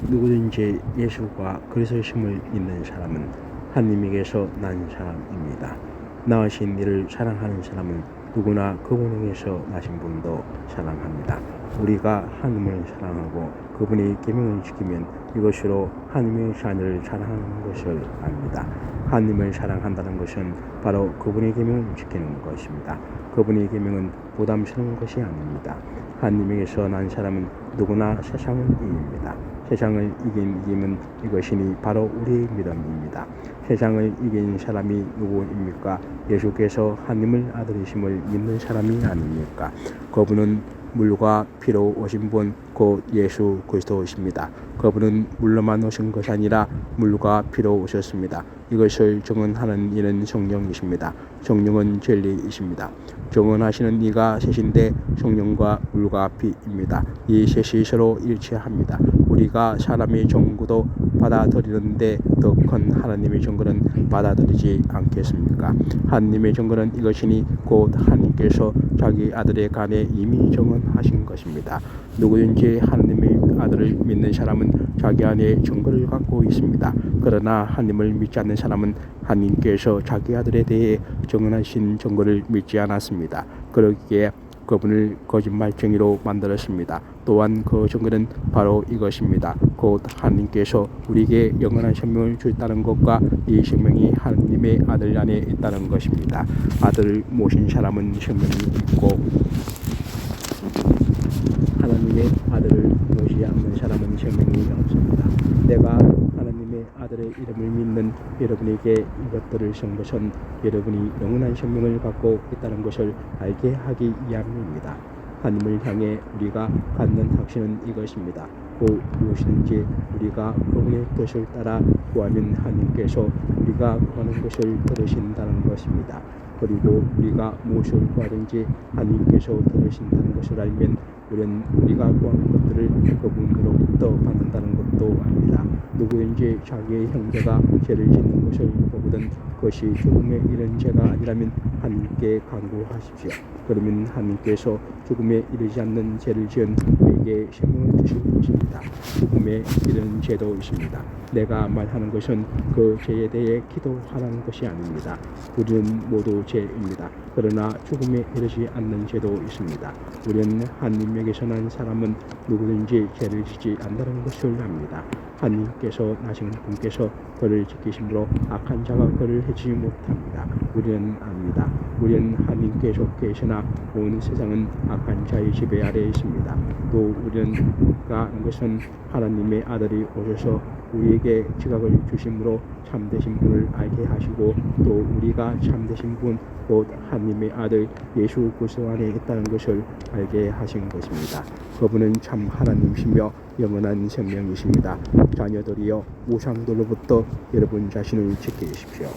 누구든지 예수가 그리스도심을 믿는 사람은 하나님에게서 난 사람입니다. 나으신 이를 사랑하는 사람은 누구나 그분에게서 나신 분도 사랑합니다. 우리가 하나님을 사랑하고 그분의 계명을 지키면 이것으로 하나님의 자녀를 사랑하는 것을 압니다. 하나님을 사랑한다는 것은 바로 그분의 계명을 지키는 것입니다. 그분의 계명은 부담스러운 것이 아닙니다. 하나님에게서 난 사람은 누구나 세상을 이깁니다. 세상을 이긴 힘은 이것이니 바로 우리의 믿음입니다. 세상을 이긴 사람이 누구입니까? 예수께서 하나님의 아들이심을 믿는 사람이 아닙니까? 그분은 물과 피로 오신 분 곧 예수 그리스도이십니다. 그분은 물로만 오신 것이 아니라 물과 피로 오셨습니다. 이것을 증언하는 이는 성령이십니다. 성령은 진리이십니다. 증언하시는 이가 셋인데 성령과 물과 피입니다. 이 셋이 서로 일치합니다. 우리가 사람의 정구도 받아들이는데 더 큰 하나님의 정거는 받아들이지 않겠습니까? 하나님의 정거는 이것이니 곧 하나님께서 자기 아들의 간에 이미 정언하신 것입니다. 누구든지 하나님의 아들을 믿는 사람은 자기 안에 정거를 갖고 있습니다. 그러나 하나님을 믿지 않는 사람은 하나님께서 자기 아들에 대해 정언하신 정거를 믿지 않았습니다. 그러기에 그분을 거짓말쟁이로 만들었습니다. 또한 그 증거는 바로 이것입니다. 곧 하나님께서 우리에게 영원한 생명을 주셨다는 것과 이 생명이 하나님의 아들 안에 있다는 것입니다. 아들을 모신 사람은 생명이 있고 하나님의 아들을 모시지 않는 사람은 생명이 없습니다. 내가 하나님의 아들의 이름을 믿는 여러분에게 이것들을 쓴 것은 여러분이 영원한 생명을 갖고 있다는 것을 알게 하기 위함입니다. 하나님을 향해 우리가 갖는 확신은 이것입니다. 곧 무엇이든지 우리가 그분의 뜻을 따라 구하면 하나님께서 우리가 구하는 것을 들으신다는 것입니다. 그리고 우리가 무엇을 구하든지 하나님께서 들으신다는 것을 알면 우리는 우리가 구하는 것들을 그분으로부터 받는다는 것도 압니다. 누구든지 자기의 형제가 죄를 짓는 것을 보거든 그것이 죽음에 이른 죄가 아니라면 하나님께 간구하십시오. 그러면 하나님께서 죽음에 이르지 않는 죄를 지은 우리에게 생명을 주실 것입니다. 죽음에 이른 죄도 있습니다. 내가 말하는 것은 그 죄에 대해 기도하라는 것이 아닙니다. 우리는 모두 죄입니다. 그러나 죽음에 이르지 않는 죄도 있습니다. 우리는 하나님에게서 난 사람은 누구든지 죄를 짓지 않는다는 것을 압니다. 하나님께서 나신 분께서 그를 지키심으로 악한 자가 그를 해치지 못합니다. 우리는 압니다. 우리는 하나님께서 계시나 온 세상은 악한 자의 지배 아래에 있습니다. 또 우리는 아는 것은 하나님의 아들이 오셔서 우리에게 지각을 주심으로 참되신 분을 알게 하시고 또 우리가 참되신 분 곧 하나님의 아들 예수 그리스도 안에 있다는 것을 알게 하신 것입니다. 그분은 참 하나님이시며 영원한 생명이십니다. 자녀들이여 우상들로부터 여러분 자신을 지키십시오.